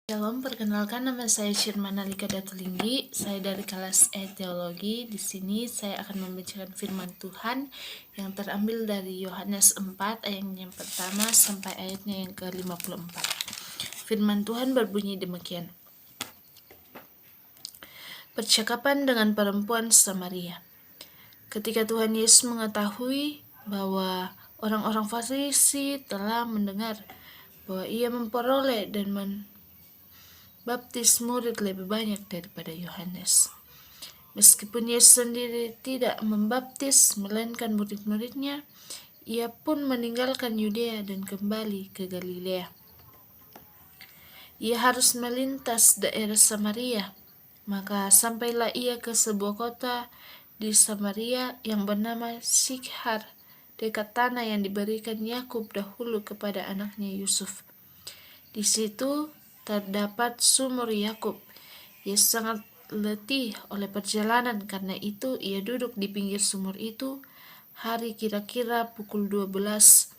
Shalom, perkenalkan nama saya Shirman Alika Datulinggi. Saya dari kelas Teologi. Di sini saya akan membacakan firman Tuhan yang terambil dari Yohanes 4 ayat yang pertama sampai ayatnya yang ke-54. Firman Tuhan berbunyi demikian. Percakapan dengan perempuan Samaria. Ketika Tuhan Yesus mengetahui bahwa orang-orang Farisi telah mendengar bahwa ia memperoleh dan baptis murid lebih banyak daripada Yohanes. Meskipun Yesus sendiri tidak membaptis melainkan murid-muridnya, ia pun meninggalkan Yudea dan kembali ke Galilea. Ia harus melintas daerah Samaria, maka sampailah ia ke sebuah kota di Samaria yang bernama Sikhar, dekat tanah yang diberikan Yakub dahulu kepada anaknya Yusuf. Di situ terdapat sumur Yakub. Ia sangat letih oleh perjalanan, karena itu ia duduk di pinggir sumur itu. Hari kira-kira pukul 12.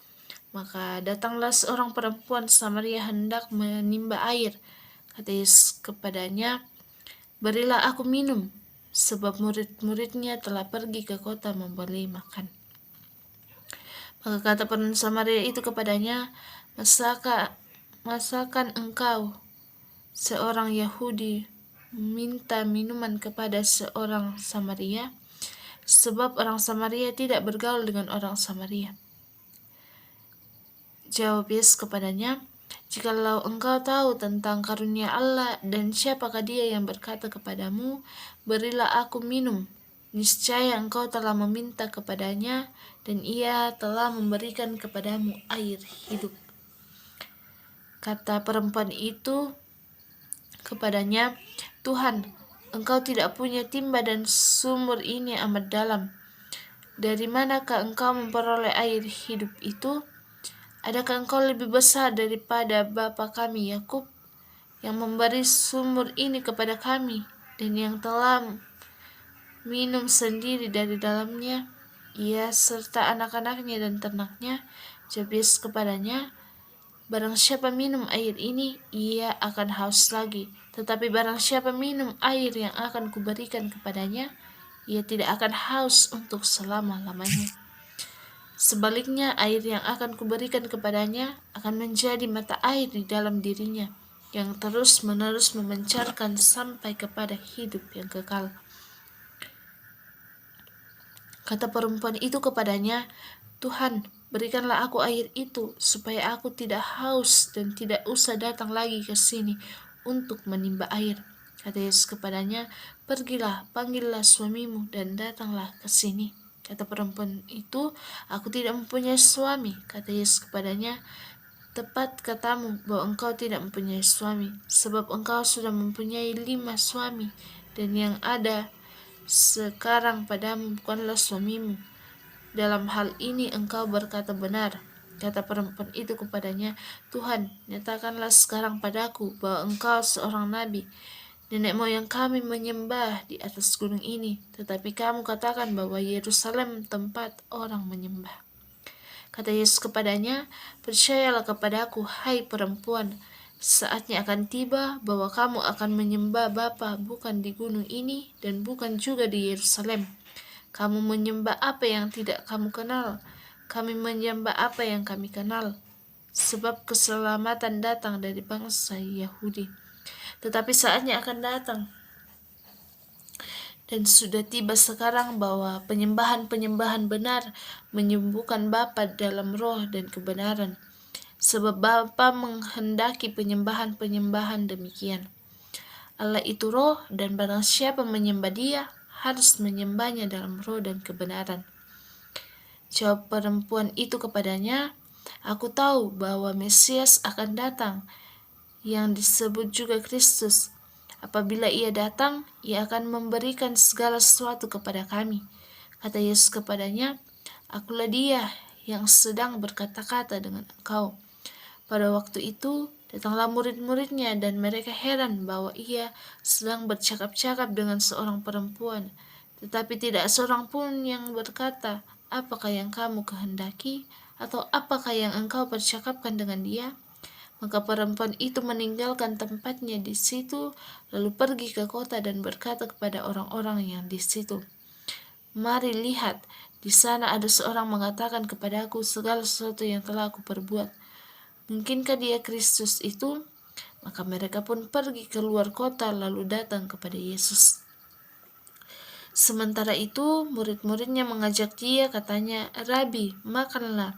Maka datanglah seorang perempuan Samaria hendak menimba air. Kata Yesus kepadanya, "Berilah aku minum," sebab murid-muridnya telah pergi ke kota membeli makan. Maka kata perempuan Samaria itu kepadanya, Masakan engkau, seorang Yahudi, minta minuman kepada seorang Samaria? Sebab orang Samaria tidak bergaul dengan orang Samaria. Jawab Yesus kepadanya, "Jikalau engkau tahu tentang karunia Allah dan siapakah dia yang berkata kepadamu, berilah aku minum, niscaya engkau telah meminta kepadanya, dan ia telah memberikan kepadamu air hidup." Kata perempuan itu kepadanya, "Tuhan, engkau tidak punya timba dan sumur ini amat dalam. Dari manakah engkau memperoleh air hidup itu? Adakah engkau lebih besar daripada bapa kami Yakub, yang memberi sumur ini kepada kami, dan yang telah minum sendiri dari dalamnya, ia serta anak-anaknya dan ternaknya?" Jawab Yesus kepadanya, "Barang siapa minum air ini, ia akan haus lagi. Tetapi barang siapa minum air yang akan kuberikan kepadanya, ia tidak akan haus untuk selama-lamanya. Sebaliknya, air yang akan kuberikan kepadanya akan menjadi mata air di dalam dirinya, yang terus-menerus memancarkan sampai kepada hidup yang kekal." Kata perempuan itu kepadanya, "Tuhan, berikanlah aku air itu, supaya aku tidak haus dan tidak usah datang lagi ke sini untuk menimba air." Kata Yesus kepadanya, "Pergilah, panggillah suamimu dan datanglah ke sini." Kata perempuan itu, "Aku tidak mempunyai suami." Kata Yesus kepadanya, "Tepat katamu bahwa engkau tidak mempunyai suami, sebab engkau sudah mempunyai 5 suami, dan yang ada sekarang padamu bukanlah suamimu. Dalam hal ini engkau berkata benar." Kata perempuan itu kepadanya, "Tuhan, nyatakanlah sekarang padaku bahwa engkau seorang nabi. Nenek moyang kami menyembah di atas gunung ini, tetapi kamu katakan bahwa Yerusalem tempat orang menyembah." Kata Yesus kepadanya, "Percayalah kepadaku, hai perempuan, saatnya akan tiba bahwa kamu akan menyembah Bapa bukan di gunung ini dan bukan juga di Yerusalem. Kamu menyembah apa yang tidak kamu kenal, kami menyembah apa yang kami kenal, sebab keselamatan datang dari bangsa Yahudi. Tetapi saatnya akan datang, dan sudah tiba sekarang, bahwa penyembahan-penyembahan benar menyembuhkan Bapa dalam roh dan kebenaran, sebab Bapa menghendaki penyembahan-penyembahan demikian. Allah itu roh, dan barang siapa menyembah Dia harus menyembahnya dalam roh dan kebenaran." Jawab perempuan itu kepadanya, "Aku tahu bahwa Mesias akan datang, yang disebut juga Kristus. Apabila ia datang, ia akan memberikan segala sesuatu kepada kami." Kata Yesus kepadanya, "Akulah dia yang sedang berkata-kata dengan engkau." Pada waktu itu, datanglah murid-muridnya, dan mereka heran bahwa ia sedang bercakap-cakap dengan seorang perempuan. Tetapi tidak seorang pun yang berkata, "Apakah yang kamu kehendaki?" atau "Apakah yang engkau percakapkan dengan dia?" Maka perempuan itu meninggalkan tempatnya di situ, lalu pergi ke kota dan berkata kepada orang-orang yang di situ, "Mari lihat, di sana ada seorang mengatakan kepadaku segala sesuatu yang telah aku perbuat. Mungkinkah dia Kristus itu?" Maka mereka pun pergi keluar kota lalu datang kepada Yesus. Sementara itu, murid-muridnya mengajak dia, katanya, "Rabi, makanlah."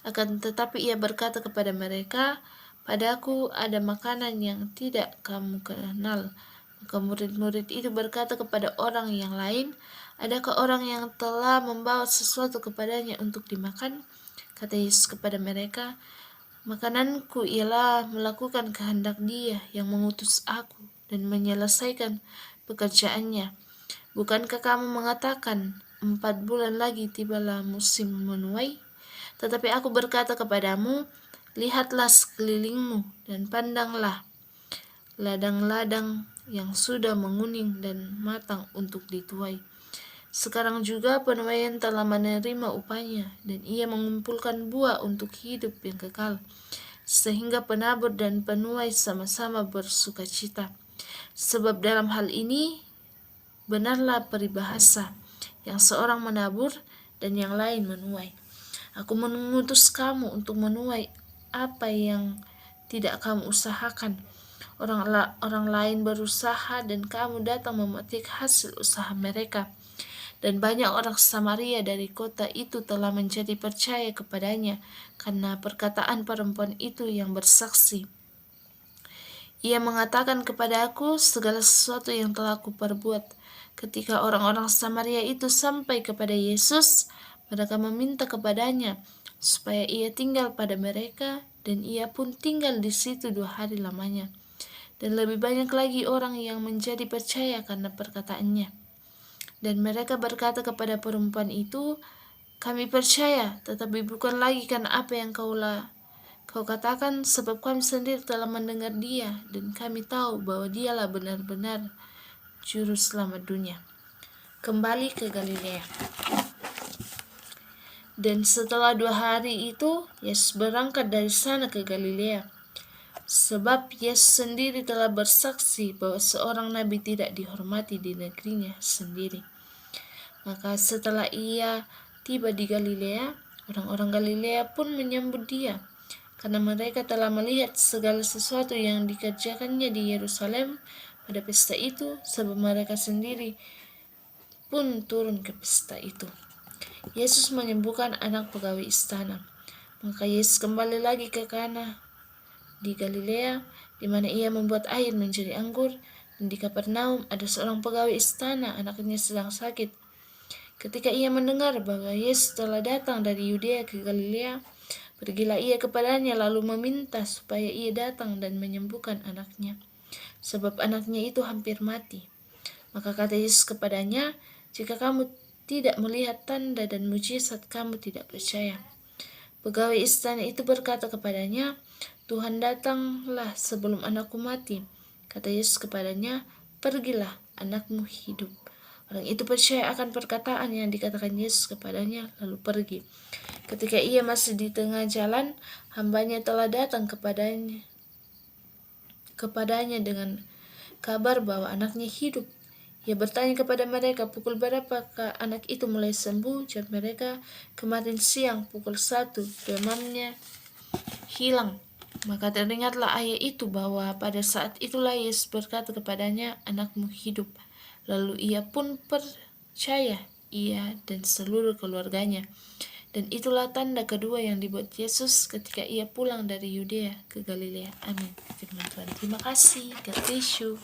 Akan tetapi ia berkata kepada mereka, "Padaku ada makanan yang tidak kamu kenal." Maka murid-murid itu berkata kepada orang yang lain, "Adakah orang yang telah membawa sesuatu kepadanya untuk dimakan?" Kata Yesus kepada mereka, "Makananku ialah melakukan kehendak Dia yang mengutus aku dan menyelesaikan pekerjaannya. Bukankah kamu mengatakan, 4 bulan lagi tibalah musim menuai? Tetapi aku berkata kepadamu, lihatlah sekelilingmu dan pandanglah ladang-ladang yang sudah menguning dan matang untuk dituai. Sekarang juga penuaian telah menerima upahnya, dan ia mengumpulkan buah untuk hidup yang kekal, sehingga penabur dan penuai sama-sama bersukacita. Sebab dalam hal ini benarlah peribahasa, yang seorang menabur dan yang lain menuai. Aku mengutus kamu untuk menuai apa yang tidak kamu usahakan. Orang lain berusaha dan kamu datang memetik hasil usaha mereka." Dan banyak orang Samaria dari kota itu telah menjadi percaya kepadanya karena perkataan perempuan itu yang bersaksi, "Ia mengatakan kepadaku segala sesuatu yang telah kuperbuat." Ketika orang-orang Samaria itu sampai kepada Yesus, mereka meminta kepadanya supaya ia tinggal pada mereka, dan ia pun tinggal di situ 2 hari lamanya. Dan lebih banyak lagi orang yang menjadi percaya karena perkataannya. Dan mereka berkata kepada perempuan itu, "Kami percaya, tetapi bukan lagi karena apa yang kau katakan, sebab kami sendiri telah mendengar dia, dan kami tahu bahwa dialah benar-benar juru selamat dunia." Kembali ke Galilea. Dan setelah 2 hari itu, Yesus berangkat dari sana ke Galilea. Sebab Yesus sendiri telah bersaksi bahwa seorang nabi tidak dihormati di negerinya sendiri. Maka setelah ia tiba di Galilea, orang-orang Galilea pun menyambut dia, karena mereka telah melihat segala sesuatu yang dikerjakannya di Yerusalem pada pesta itu, sebab mereka sendiri pun turun ke pesta itu. Yesus menyembuhkan anak pegawai istana. Maka Yesus kembali lagi ke Kana di Galilea, di mana ia membuat air menjadi anggur. Dan di Kapernaum ada seorang pegawai istana, anaknya sedang sakit. Ketika ia mendengar bahwa Yesus telah datang dari Yudea ke Galilea, pergilah ia kepadanya lalu meminta supaya ia datang dan menyembuhkan anaknya, sebab anaknya itu hampir mati. Maka kata Yesus kepadanya, "Jika kamu tidak melihat tanda dan mujizat, kamu tidak percaya." Pegawai istana itu berkata kepadanya, "Tuhan, datanglah sebelum anakku mati." Kata Yesus kepadanya, "Pergilah, anakmu hidup." Orang itu percaya akan perkataan yang dikatakan Yesus kepadanya, lalu pergi. Ketika ia masih di tengah jalan, hambanya telah datang kepadanya dengan kabar bahwa anaknya hidup. Ia bertanya kepada mereka, "Pukul berapakah anak itu mulai sembuh?" Jawab mereka, "Kemarin siang pukul 1, demamnya hilang." Maka teringatlah ayah itu bahwa pada saat itulah Yesus berkata kepadanya, "Anakmu hidup." Lalu ia pun percaya, ia dan seluruh keluarganya. Dan itulah tanda kedua yang dibuat Yesus ketika ia pulang dari Yudea ke Galilea. Amin. Firman Tuhan. Terima kasih. God bless you.